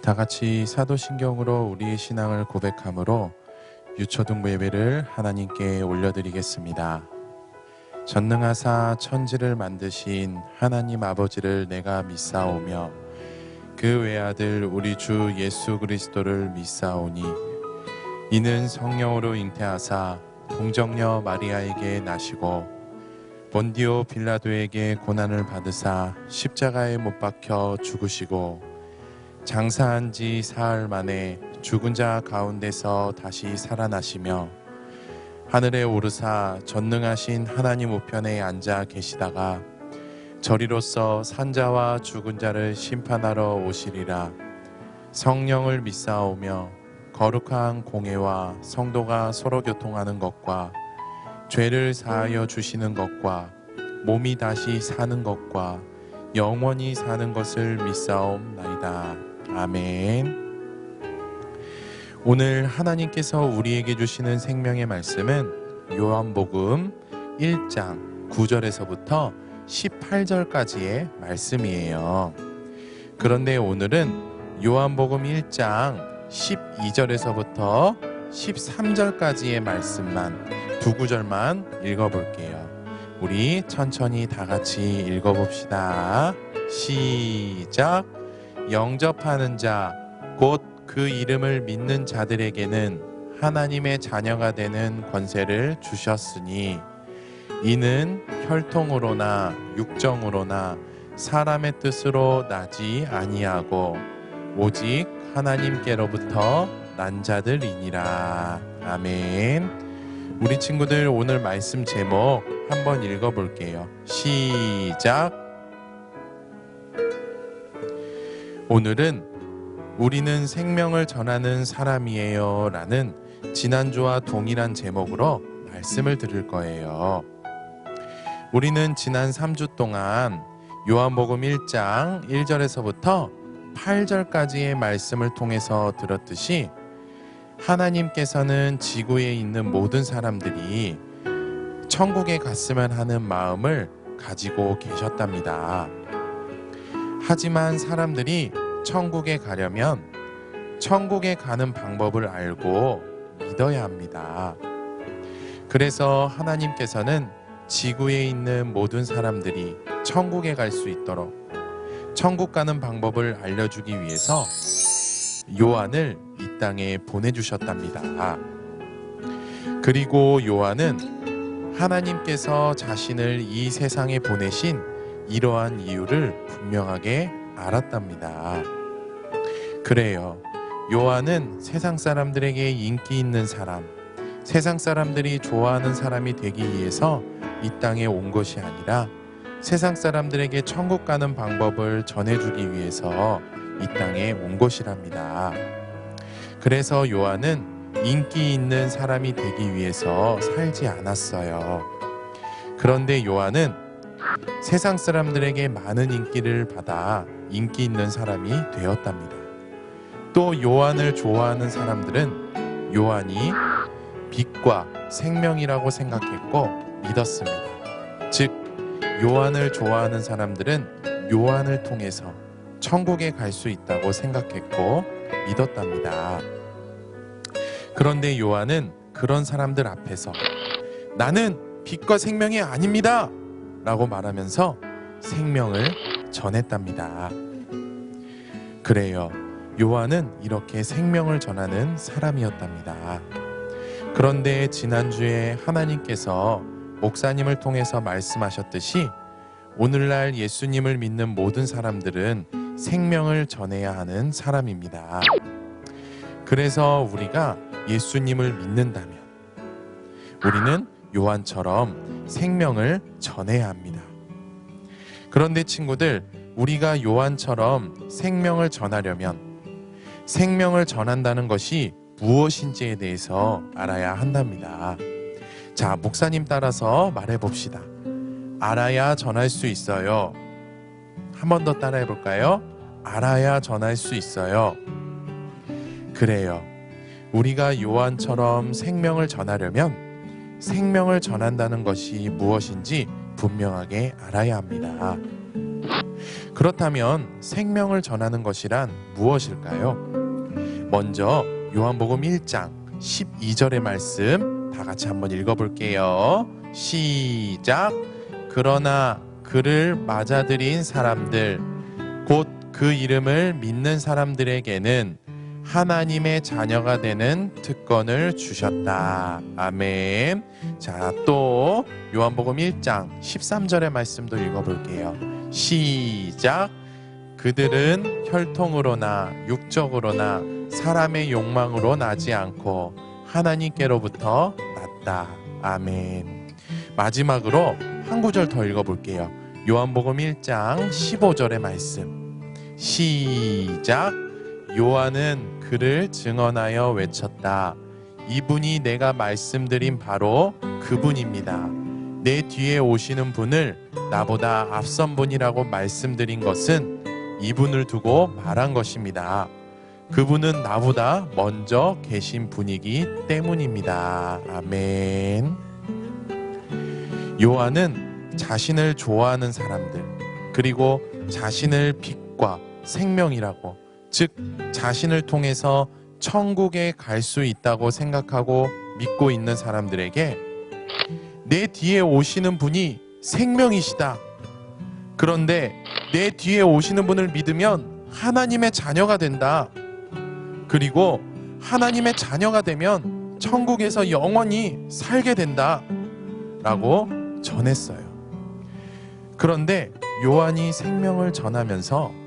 다 같이 사도신경으로 우리의 신앙을 고백함으로 유초등부 예배를 하나님께 올려드리겠습니다. 전능하사 천지를 만드신 하나님 아버지를 내가 믿사오며 그 외아들 우리 주 예수 그리스도를 믿사오니 이는 성령으로 잉태하사 동정녀 마리아에게 나시고 본디오 빌라도에게 고난을 받으사 십자가에 못 박혀 죽으시고 장사한 지 사흘 만에 죽은 자 가운데서 다시 살아나시며 하늘에 오르사 전능하신 하나님 우편에 앉아 계시다가 저리로서 산자와 죽은 자를 심판하러 오시리라. 성령을 믿사오며 거룩한 공회와 성도가 서로 교통하는 것과 죄를 사하여 주시는 것과 몸이 다시 사는 것과 영원히 사는 것을 믿사옵나이다. 아멘. 오늘 하나님께서 우리에게 주시는 생명의 말씀은 요한복음 1장 9절에서부터 18절까지의 말씀이에요. 그런데 오늘은 요한복음 1장 12절에서부터 13절까지의 말씀만 두 구절만 읽어볼게요. 우리 천천히 다 같이 읽어봅시다. 시작. 영접하는 자 곧 그 이름을 믿는 자들에게는 하나님의 자녀가 되는 권세를 주셨으니 이는 혈통으로나 육정으로나 사람의 뜻으로 나지 아니하고 오직 하나님께로부터 난 자들이니라. 아멘. 우리 친구들 오늘 말씀 제목 한번 읽어볼게요. 시작. 오늘은 우리는 생명을 전하는 사람이에요 라는 지난주와 동일한 제목으로 말씀을 들을 거예요. 우리는 지난 3주 동안 요한복음 1장 1절에서부터 8절까지의 말씀을 통해서 들었듯이 하나님께서는 지구에 있는 모든 사람들이 천국에 갔으면 하는 마음을 가지고 계셨답니다. 하지만 사람들이 천국에 가려면 천국에 가는 방법을 알고 믿어야 합니다. 그래서 하나님께서는 지구에 있는 모든 사람들이 천국에 갈 수 있도록 천국 가는 방법을 알려주기 위해서 요한을 이 땅에 보내주셨답니다. 그리고 요한은 하나님께서 자신을 이 세상에 보내신 이러한 이유를 분명하게 알았답니다. 그래요. 요한은 세상 사람들에게 인기 있는 사람, 세상 사람들이 좋아하는 사람이 되기 위해서 이 땅에 온 것이 아니라 세상 사람들에게 천국 가는 방법을 전해주기 위해서 이 땅에 온 것이랍니다. 그래서 요한은 인기 있는 사람이 되기 위해서 살지 않았어요. 그런데 요한은 세상 사람들에게 많은 인기를 받아 인기 있는 사람이 되었답니다. 또 요한을 좋아하는 사람들은 요한이 빛과 생명이라고 생각했고 믿었습니다. 즉 요한을 좋아하는 사람들은 요한을 통해서 천국에 갈 수 있다고 생각했고 믿었답니다. 그런데 요한은 그런 사람들 앞에서 나는 빛과 생명이 아닙니다 라고 말하면서 생명을 전했답니다. 그래요. 요한은 이렇게 생명을 전하는 사람이었답니다. 그런데 지난주에 하나님께서 목사님을 통해서 말씀하셨듯이 오늘날 예수님을 믿는 모든 사람들은 생명을 전해야 하는 사람입니다. 그래서 우리가 예수님을 믿는다면 우리는 요한처럼 생명을 전해야 합니다. 그런데 친구들, 우리가 요한처럼 생명을 전하려면 생명을 전한다는 것이 무엇인지에 대해서 알아야 한답니다. 자, 목사님 따라서 말해봅시다. 알아야 전할 수 있어요. 한 번 더 따라해 볼까요? 알아야 전할 수 있어요. 그래요. 우리가 요한처럼 생명을 전하려면 생명을 전한다는 것이 무엇인지 분명하게 알아야 합니다. 그렇다면 생명을 전하는 것이란 무엇일까요? 먼저 요한복음 1장 12절의 말씀 다 같이 한번 읽어볼게요. 시작. 그러나 그를 맞아들인 사람들 곧 그 이름을 믿는 사람들에게는 하나님의 자녀가 되는 특권을 주셨다. 아멘. 자, 또 요한복음 1장 13절의 말씀도 읽어볼게요. 시작. 그들은 혈통으로나 육적으로나 사람의 욕망으로 나지 않고 하나님께로부터 났다. 아멘. 마지막으로 한 구절 더 읽어볼게요. 요한복음 1장 15절의 말씀. 시작. 요한은 그를 증언하여 외쳤다. 이분이 내가 말씀드린 바로 그분입니다. 내 뒤에 오시는 분을 나보다 앞선 분이라고 말씀드린 것은 이분을 두고 말한 것입니다. 그분은 나보다 먼저 계신 분이기 때문입니다. 아멘. 요한은 자신을 좋아하는 사람들, 그리고 자신을 빛과 생명이라고, 즉 자신을 통해서 천국에 갈 수 있다고 생각하고 믿고 있는 사람들에게 내 뒤에 오시는 분이 생명이시다. 그런데 내 뒤에 오시는 분을 믿으면 하나님의 자녀가 된다. 그리고 하나님의 자녀가 되면 천국에서 영원히 살게 된다. 라고 전했어요. 그런데 요한이 생명을 전하면서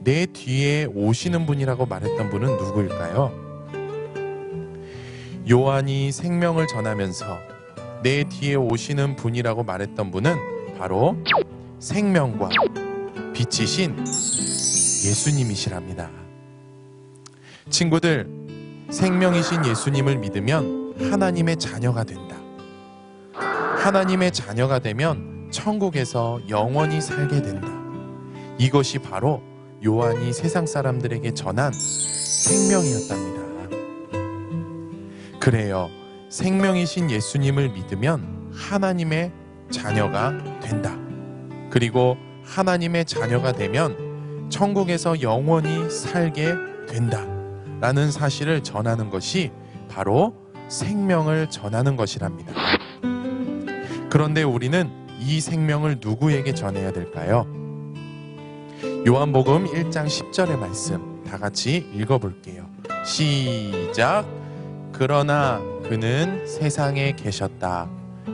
내 뒤에 오시는 분이라고 말했던 분은 누구일까요? 요한이 생명을 전하면서 내 뒤에 오시는 분이라고 말했던 분은 바로 생명과 빛이신 예수님이시랍니다. 친구들, 생명이신 예수님을 믿으면 하나님의 자녀가 된다. 하나님의 자녀가 되면 천국에서 영원히 살게 된다. 이것이 바로 요한이 세상 사람들에게 전한 생명이었답니다. 그래요. 생명이신 예수님을 믿으면 하나님의 자녀가 된다. 그리고 하나님의 자녀가 되면 천국에서 영원히 살게 된다. 라는 사실을 전하는 것이 바로 생명을 전하는 것이랍니다. 그런데 우리는 이 생명을 누구에게 전해야 될까요? 요한복음 1장 10절의 말씀 다 같이 읽어볼게요. 시작. 그러나 그는 세상에 계셨다.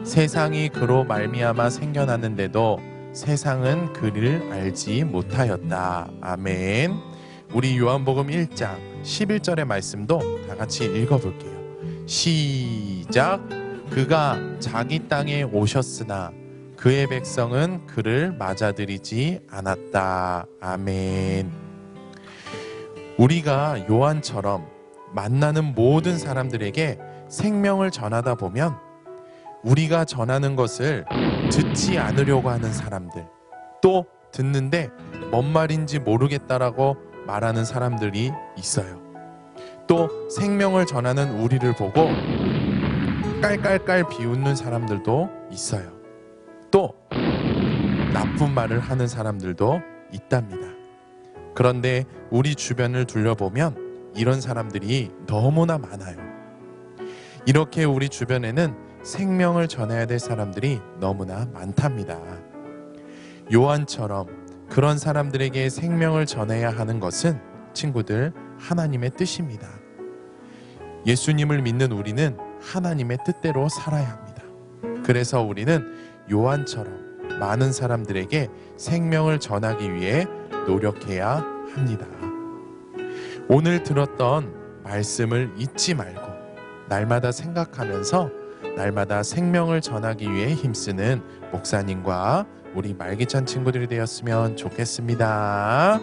세상이 그로 말미암아 생겨났는데도 세상은 그를 알지 못하였다. 아멘. 우리 요한복음 1장 11절의 말씀도 다 같이 읽어볼게요. 시작. 그가 자기 땅에 오셨으나 그의 백성은 그를 맞아들이지 않았다. 아멘. 우리가 요한처럼 만나는 모든 사람들에게 생명을 전하다 보면 우리가 전하는 것을 듣지 않으려고 하는 사람들, 또 듣는데 뭔 말인지 모르겠다라고 말하는 사람들이 있어요. 또 생명을 전하는 우리를 보고 깔깔깔 비웃는 사람들도 있어요. 또 나쁜 말을 하는 사람들도 있답니다. 그런데 우리 주변을 둘러보면 이런 사람들이 너무나 많아요. 이렇게 우리 주변에는 생명을 전해야 될 사람들이 너무나 많답니다. 요한처럼 그런 사람들에게 생명을 전해야 하는 것은 친구들 하나님의 뜻입니다. 예수님을 믿는 우리는 하나님의 뜻대로 살아야 합니다. 그래서 우리는 요한처럼 많은 사람들에게 생명을 전하기 위해 노력해야 합니다. 오늘 들었던 말씀을 잊지 말고 날마다 생각하면서 날마다 생명을 전하기 위해 힘쓰는 목사님과 우리 말기찬 친구들이 되었으면 좋겠습니다.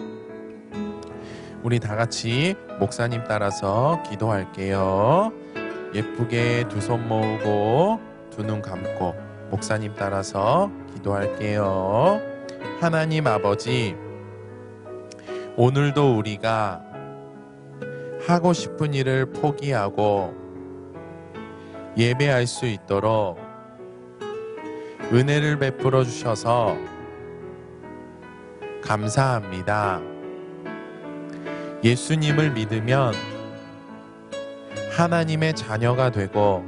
우리 다 같이 목사님 따라서 기도할게요. 예쁘게 두 손 모으고 두 눈 감고 목사님 따라서 기도할게요. 하나님 아버지, 오늘도 우리가 하고 싶은 일을 포기하고 예배할 수 있도록 은혜를 베풀어 주셔서 감사합니다. 예수님을 믿으면 하나님의 자녀가 되고,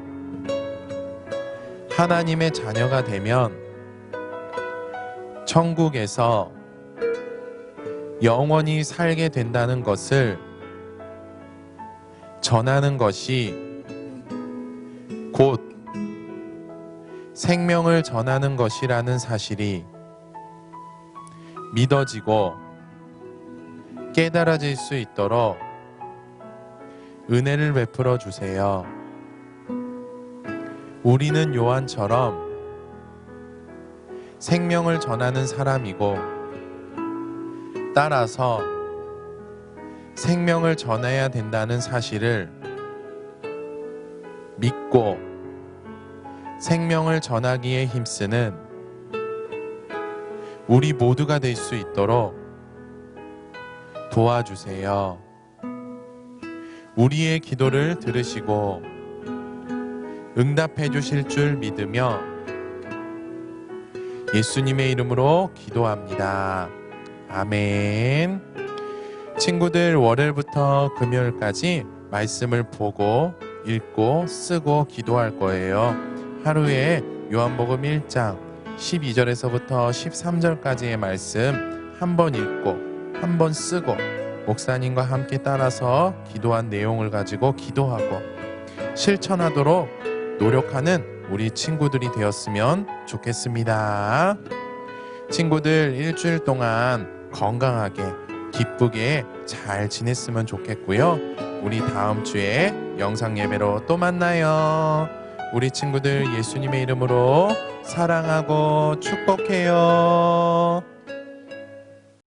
하나님의 자녀가 되면 천국에서 영원히 살게 된다는 것을 전하는 것이 곧 생명을 전하는 것이라는 사실이 믿어지고 깨달아질 수 있도록 은혜를 베풀어 주세요. 우리는 요한처럼 생명을 전하는 사람이고, 따라서 생명을 전해야 된다는 사실을 믿고 생명을 전하기에 힘쓰는 우리 모두가 될 수 있도록 도와주세요. 우리의 기도를 들으시고 응답해 주실 줄 믿으며 예수님의 이름으로 기도합니다. 아멘. 친구들, 월요일부터 금요일까지 말씀을 보고 읽고 쓰고 기도할 거예요. 하루에 요한복음 1장 12절에서부터 13절까지의 말씀 한 번 읽고 한 번 쓰고 목사님과 함께 따라서 기도한 내용을 가지고 기도하고 실천하도록 노력하는 우리 친구들이 되었으면 좋겠습니다. 친구들, 일주일 동안 건강하게 기쁘게 잘 지냈으면 좋겠고요. 우리 다음 주에 영상 예배로 또 만나요. 우리 친구들 예수님의 이름으로 사랑하고 축복해요.